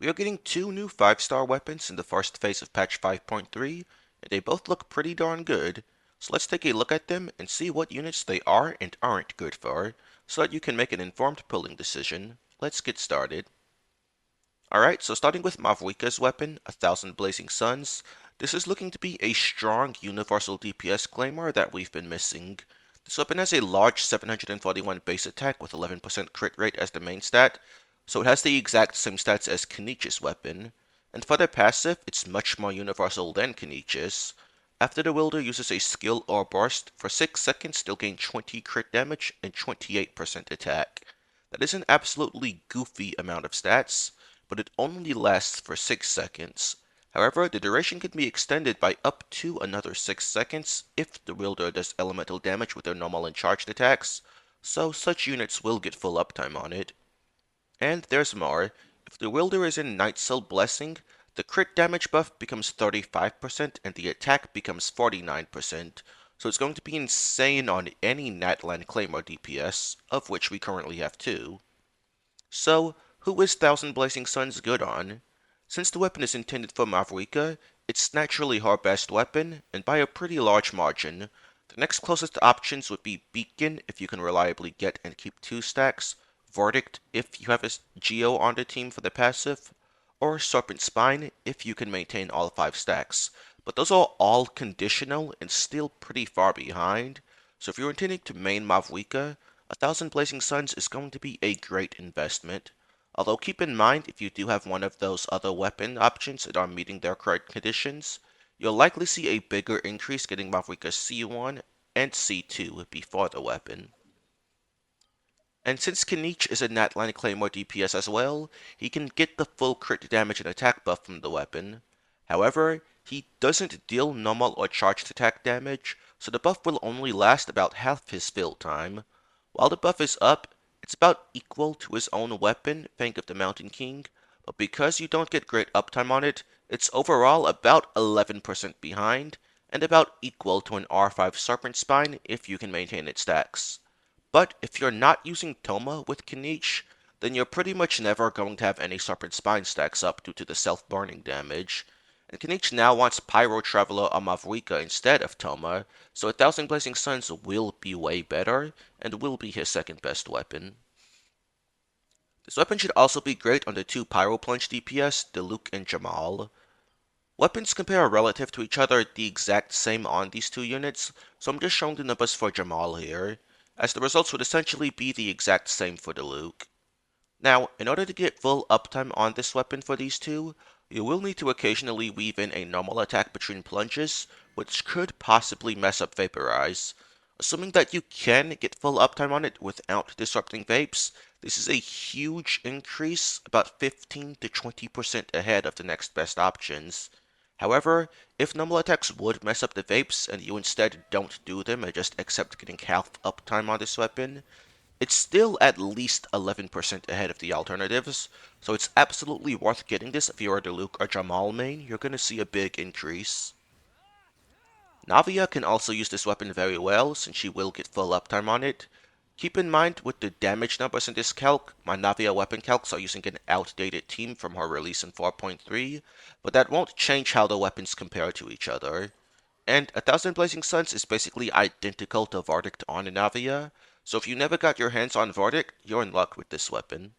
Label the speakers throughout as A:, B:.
A: We are getting two new 5-star weapons in the first phase of patch 5.3, and they both look pretty darn good. So let's take a look at them and see what units they are and aren't good for, so that you can make an informed pulling decision. Let's get started. Alright, so starting with Mavuika's weapon, 1000 Blazing Suns. This is looking to be a strong universal DPS claimer that we've been missing. This weapon has a large 741 base attack with 11% crit rate as the main stat, so it has the exact same stats as Kenich's weapon. And for their passive, it's much more universal than Kenich's. After the wielder uses a skill or burst, for 6 seconds they'll gain 20 crit damage and 28% attack. That is an absolutely goofy amount of stats, but it only lasts for 6 seconds. However, the duration can be extended by up to another 6 seconds if the wielder does elemental damage with their normal and charged attacks, so such units will get full uptime on it. And there's more. If the wielder is in Nightsil Blessing, the crit damage buff becomes 35% and the attack becomes 49%, so it's going to be insane on any natlan claimer DPS, of which we currently have two. So, who is Thousand Blazing Suns good on? Since the weapon is intended for Mavuika, it's naturally her best weapon, and by a pretty large margin. The next closest options would be Beacon if you can reliably get and keep 2 stacks, Verdict if you have a Geo on the team for the passive, or Serpent Spine if you can maintain all 5 stacks. But those are all conditional and still pretty far behind, so if you're intending to main Mavuika, 1000 Blazing Suns is going to be a great investment. Although keep in mind, if you do have one of those other weapon options that are meeting their correct conditions, you'll likely see a bigger increase getting Mavuika C1 and C2 before the weapon. And since Kenich is a natlan claimer DPS as well, he can get the full crit damage and attack buff from the weapon. However, he doesn't deal normal or charged attack damage, so the buff will only last about half his fill time. While the buff is up, it's about equal to his own weapon, Fang of the Mountain King, but because you don't get great uptime on it, it's overall about 11% behind, and about equal to an R5 Serpent Spine if you can maintain its stacks. But if you're not using Toma with Kenich, then you're pretty much never going to have any Serpent Spine stacks up due to the self-burning damage. And Kenich now wants Pyro Traveler or Mavuika instead of Toma, so 1000 Blazing Suns will be way better, and will be his second best weapon. This weapon should also be great on the two Pyro Plunge DPS, Diluc and Jamal. Weapons compare relative to each other the exact same on these two units, so I'm just showing the numbers for Jamal here, as the results would essentially be the exact same for Diluc. Now, in order to get full uptime on this weapon for these two, you will need to occasionally weave in a normal attack between plunges, which could possibly mess up Vaporize. Assuming that you can get full uptime on it without disrupting Vapes, this is a huge increase, about 15 to 20% ahead of the next best options. However, if normal attacks would mess up the Vapes and you instead don't do them and just accept getting half uptime on this weapon, it's still at least 11% ahead of the alternatives, so it's absolutely worth getting this if you're a Diluc or Jamal main. You're going to see a big increase. Navia can also use this weapon very well, since she will get full uptime on it. Keep in mind, with the damage numbers in this calc, my Navia weapon calcs are using an outdated team from her release in 4.3, but that won't change how the weapons compare to each other. And 1000 Blazing Suns is basically identical to Verdict on Navia, so if you never got your hands on Verdict, you're in luck with this weapon.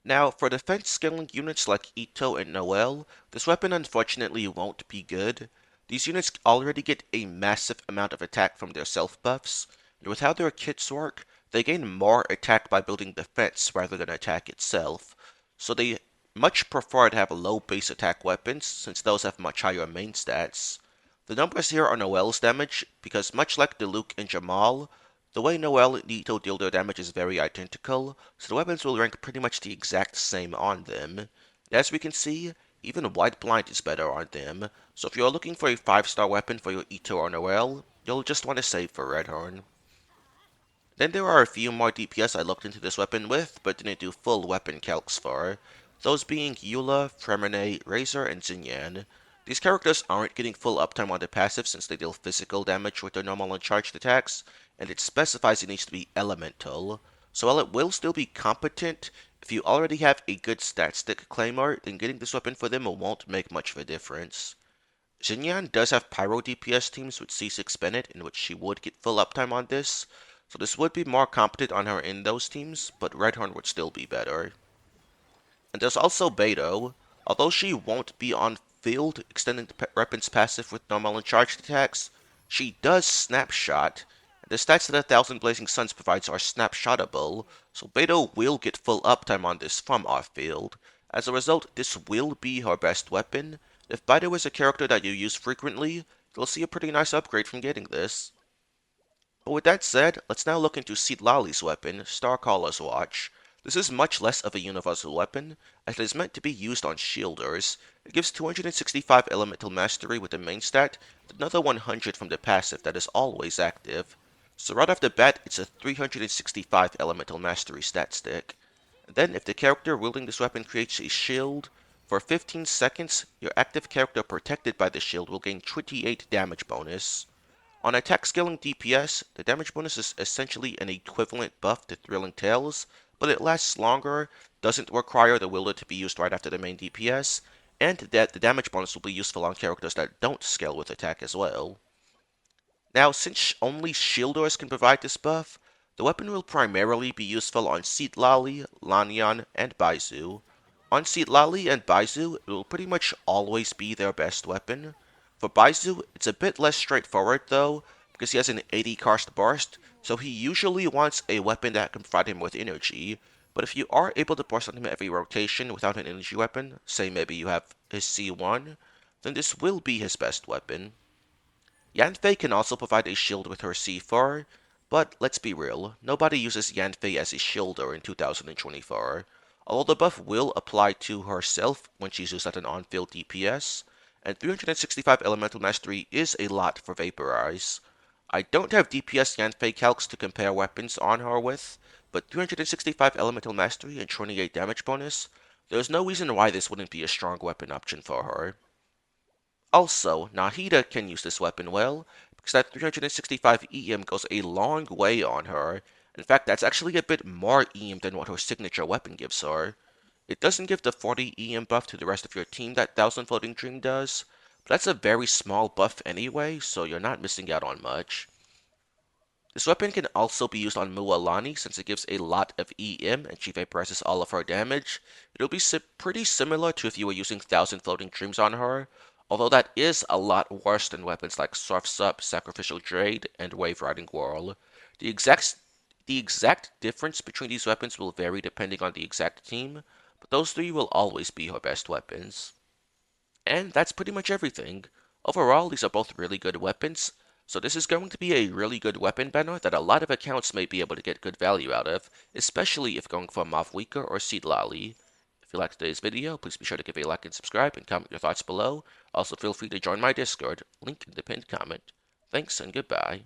A: Now, for defense scaling units like Ito and Noel, this weapon unfortunately won't be good. These units already get a massive amount of attack from their self buffs, and with how their kits work, they gain more attack by building defense rather than attack itself, so they much prefer to have low base attack weapons, since those have much higher main stats. The numbers here are Noel's damage, because much like Diluc and Jamal, the way Noel and Ito deal their damage is very identical, so the weapons will rank pretty much the exact same on them. And as we can see, even White Blind is better on them, so if you're looking for a 5-star weapon for your Ito or Noel, you'll just want to save for Redhorn. Then there are a few more DPS I looked into this weapon with, but didn't do full weapon calcs for, those being Eula, Fremine, Razor, and Xinyan. These characters aren't getting full uptime on the passive since they deal physical damage with their normal and charged attacks, and it specifies it needs to be elemental. So while it will still be competent, If you already have a good stat stick claimer, then getting this weapon for them won't make much of a difference. Xinyan does have Pyro DPS teams with C6 Bennett, in which she would get full uptime on this, so this would be more competent on her in those teams, but Redhorn would still be better. And there's also Beto. Although she won't be on field extending the weapon's passive with normal and charged attacks, she does snapshot. The stats that 1,000 Blazing Suns provides are snapshotable, so Beto will get full uptime on this from off-field. As a result, this will be her best weapon. If Beto is a character that you use frequently, you'll see a pretty nice upgrade from getting this. But with that said, let's now look into Citlali's weapon, Starcaller's Watch. This is much less of a universal weapon, as it is meant to be used on shielders. It gives 265 elemental mastery with the main stat, and another 100 from the passive that is always active. So right off the bat, it's a 365 elemental mastery stat stick. And then if the character wielding this weapon creates a shield, for 15 seconds, your active character protected by the shield will gain 28 damage bonus. On attack scaling DPS, the damage bonus is essentially an equivalent buff to Thrilling Tales, but it lasts longer, doesn't require the wielder to be used right after the main DPS, and that the damage bonus will be useful on characters that don't scale with attack as well. Now, since only shielders can provide this buff, the weapon will primarily be useful on Citlali, Lanyan, and Baizu. On Citlali and Baizu, it will pretty much always be their best weapon. For Baizu, it's a bit less straightforward though, because he has an 80 cost burst, so he usually wants a weapon that can provide him with energy. But if you are able to burst on him every rotation without an energy weapon, say maybe you have his C1, then this will be his best weapon. Yanfei can also provide a shield with her C4, but let's be real, nobody uses Yanfei as a shielder in 2024. Although the buff will apply to herself when she's used at an on-field DPS, and 365 elemental mastery is a lot for Vaporize. I don't have DPS Yanfei calcs to compare weapons on her with, but 365 elemental mastery and 28 damage bonus, there's no reason why this wouldn't be a strong weapon option for her. Also, Nahida can use this weapon well, because that 365 EM goes a long way on her. In fact, that's actually a bit more EM than what her signature weapon gives her. It doesn't give the 40 EM buff to the rest of your team that Thousand Floating Dream does, but that's a very small buff anyway, so you're not missing out on much. This weapon can also be used on Mualani since it gives a lot of EM and she vaporizes all of her damage. It'll be pretty similar to if you were using Thousand Floating Dreams on her, although that is a lot worse than weapons like Surf's Up, Sacrificial Jade, and Wave Riding Whirl. The exact, the exact difference between these weapons will vary depending on the exact team, but those three will always be her best weapons. And that's pretty much everything. Overall, these are both really good weapons, so this is going to be a really good weapon banner that a lot of accounts may be able to get good value out of, especially if going for Mavuika or Citlali. If you liked today's video, please be sure to give a like and subscribe and comment your thoughts below. Also, feel free to join my Discord, link in the pinned comment. Thanks and goodbye.